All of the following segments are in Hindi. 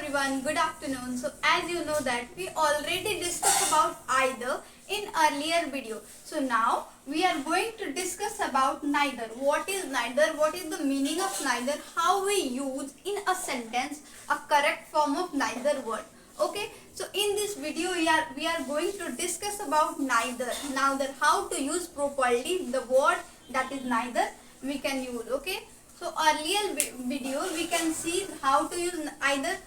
everyone, good afternoon. So as you know that we already discussed about either in earlier video. So now we are going to discuss about neither. What is neither? What is the meaning of neither? How we use in a sentence a correct form of neither word. Okay, so in this video we are going to discuss about neither. Now that how to use properly the word that is neither we can use. Okay, so earlier video we can see how to use either.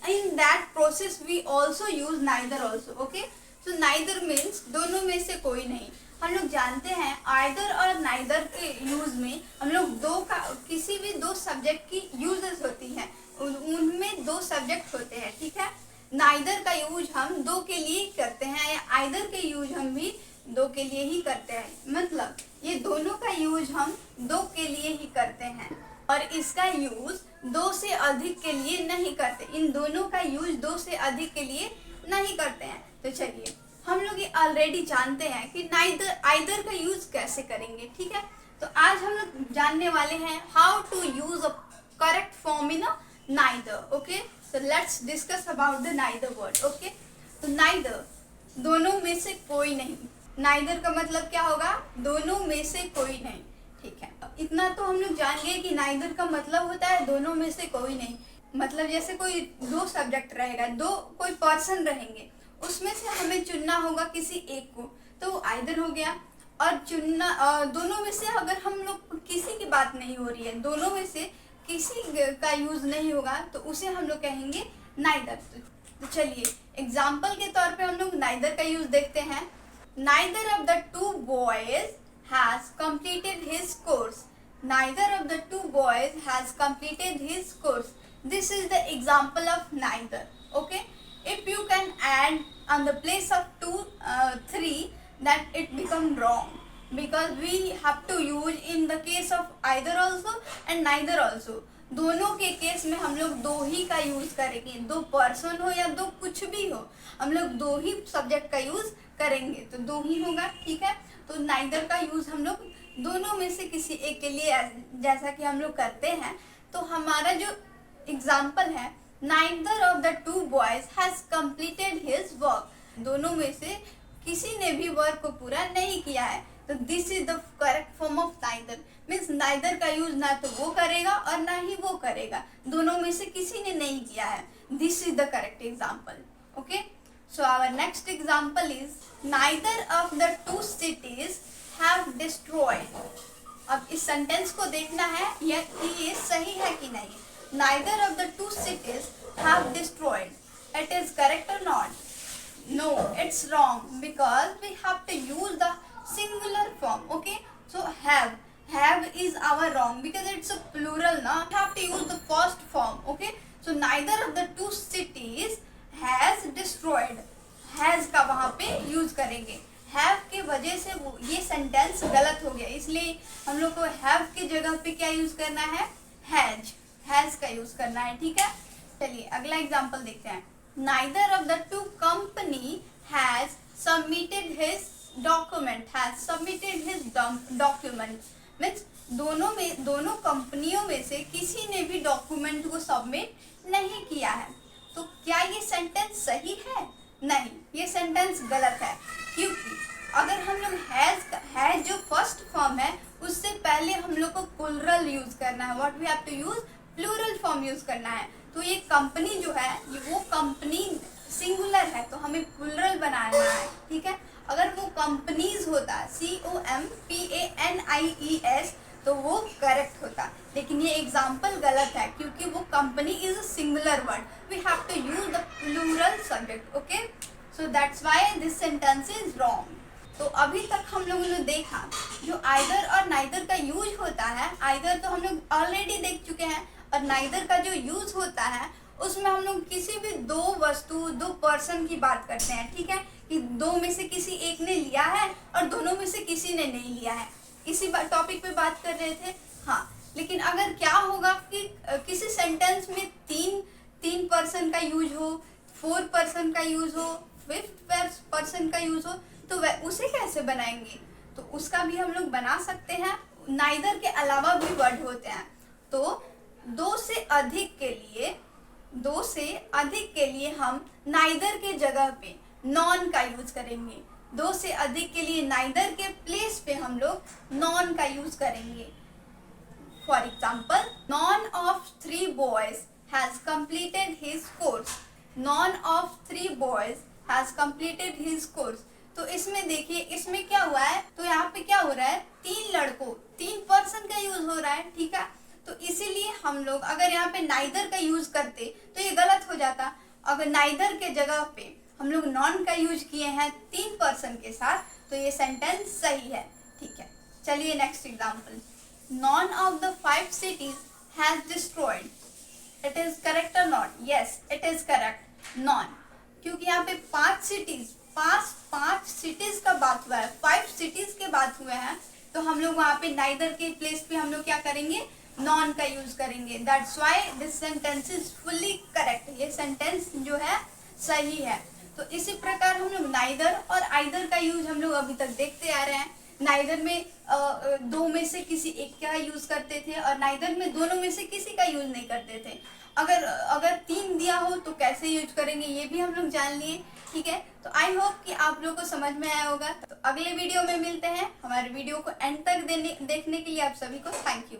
In that process we also use neither also. Okay, so neither means दोनों में से कोई नहीं. हम लोग जानते हैं either और neither के यूज में हम लोग किसी भी दो सब्जेक्ट की यूजेस होती हैं, उनमें दो सब्जेक्ट होते हैं. ठीक है, neither का यूज हम दो के लिए करते हैं या either के यूज हम भी दो के लिए ही करते हैं. मतलब ये दोनों का यूज हम दो के लिए ही करते हैं और इसका यूज दो से अधिक के लिए नहीं करते. इन दोनों का यूज दो से अधिक के लिए नहीं करते हैं. तो चलिए हम लोग ये ऑलरेडी जानते हैं कि आइदर का यूज कैसे करेंगे. ठीक है, तो आज हम लोग जानने वाले हैं how to use a correct form in a neither. Okay, so let's discuss about the neither word. Okay, तो नाइदर दोनों में से कोई नहीं. नाइदर का मतलब क्या होगा? दोनों में से कोई नहीं. ठीक है, इतना तो हम लोग जान गए कि नाइदर का मतलब होता है दोनों में से कोई नहीं. मतलब जैसे कोई दो सब्जेक्ट रहेगा, दो कोई पर्सन रहेंगे, उसमें से हमें चुनना होगा किसी एक को, तो वो आइदर हो गया. और चुनना दोनों में से अगर हम लोग किसी की बात नहीं हो रही है, दोनों में से किसी का यूज नहीं होगा तो उसे हम लोग कहेंगे नाइदर. तो चलिए एग्जाम्पल के तौर पे हम लोग नाइदर का यूज देखते हैं. Neither of the two boys has completed his course. Neither of the two boys has completed his course. This is the example of neither. Okay, if you can add on the place of two, three, that it become wrong because we have to use in the case of either also and neither also. दोनों के केस में हम लोग दो ही का यूज करेंगे. दो पर्सन हो या दो कुछ भी हो, हम लोग दो ही सब्जेक्ट का यूज करेंगे, तो दो ही होगा. ठीक है, तो नाइदर का यूज हम लोग दोनों में से किसी एक के लिए जैसा कि हम लोग करते हैं. तो हमारा जो एग्जाम्पल है, neither of the to boys has completed his work. दोनों में से किसी ने भी वर्क को पूरा नहीं किया है. तो this is the correct form of neither. Means neither का यूज ना तो वो करेगा और ना ही वो करेगा, दोनों में से किसी ने नहीं किया है. This is the correct example. Okay, so our next example is neither of the two cities have destroyed. अब इस सेंटेंस को देखना है कि ये सही है कि नहीं. Neither of the two cities have destroyed, it is correct और not? No, it's wrong because we have to use the singular form. Okay, so have is our wrong because it's a plural. Now we have to use the first form. Okay, so neither of the two cities has destroyed. Has का वहाँ पे यूज करेंगे. have के वजह से वो ये सेंटेंस गलत हो गया, इसलिए हम लोग को have के जगह पे क्या यूज करना है? has का यूज करना है. ठीक है, चलिए अगला एग्जाम्पल देखते हैं. Neither of the two company has submitted his document. Has submitted his document means दोनों कंपनियों में से किसी ने भी डॉक्यूमेंट को सबमिट नहीं किया है. तो क्या ये सेंटेंस सही है? नहीं, ये सेंटेंस गलत है. क्योंकि अगर हम लोग हैज जो फर्स्ट फॉर्म है उससे पहले हम लोग को प्लूरल यूज करना है. What we have to use? Plural form use करना है. तो ये कंपनी जो है वो कंपनी सिंगुलर है, तो हमें प्लूरल बनाना है. ठीक है, अगर वो कंपनीज होता COMPANIES तो वो करेक्ट होता. लेकिन ये एग्जाम्पल गलत है क्योंकि वो company is a singular word. We have to use the plural subject. Okay, so that's why this sentence is wrong. तो अभी तक हम लोगों ने देखा जो आइदर और नाइदर का यूज होता है. आइदर तो हम लोग ऑलरेडी देख चुके हैं और नाइदर का जो यूज होता है उसमें हम लोग किसी भी दो वस्तु, दो पर्सन की बात करते हैं. ठीक है, कि दो में से किसी एक ने लिया है और दोनों में से किसी ने नहीं लिया है. इसी टॉपिक पे बात कर रहे थे. हाँ, लेकिन अगर क्या होगा कि किसी सेंटेंस में तीन पर्सन का यूज हो, 4 पर्सन का यूज हो, 5th पर्सन का यूज हो, तो उसे कैसे बनाएंगे? तो उसका भी हम लोग बना सकते हैं. नाइदर के अलावा भी वर्ड होते हैं. तो दो से अधिक के लिए हम नाइदर के जगह पे नॉन का यूज करेंगे। 2 से अधिक के लिए नाइदर के प्लेस पे हम लोग नॉन का यूज करेंगे। For example, none of 3 boys has completed his course. None of 3 boys has completed his course. तो इसमें देखिए, इसमें क्या हुआ है, तो यहाँ पे क्या हो रहा है, 3 लड़कों, 3 पर्सन का यूज हो रहा है, ठीक है। तो इसीलिए हम लोग अगर यहाँ पे नाइदर का यूज करते तो ये गलत हो जाता। अगर नाइदर के जगह पे हम लोग नॉन का यूज किए हैं 3 पर्सन के साथ, तो ये सेंटेंस सही है, ठीक है। चलिए next example, none of the 5 cities has destroyed. It is correct or not? Yes, it is correct. None. क्योंकि यहाँ पे 5 cities का बात हुआ है, 5 cities के बात हुए हैं, तो हम लोग वहाँ पे neither के प्लेस पे हम लोग क्या करेंगे, नॉन का यूज करेंगे। That's why this sentence is fully correct. ये सेंटेंस जो है सही है। तो इसी प्रकार हम लोग neither और either का यूज हम लोग अभी तक देखते आ रहे हैं। नाइदर में 2 में से किसी एक का यूज करते थे और नाइदर में दोनों में से किसी का यूज नहीं करते थे। अगर 3 दिया हो तो कैसे यूज करेंगे ये भी हम लोग जान लिए, ठीक है। तो आई होप कि आप लोगों को समझ में आया होगा। तो अगले वीडियो में मिलते हैं। हमारे वीडियो को एंड तक देखने के लिए आप सभी को थैंक यू।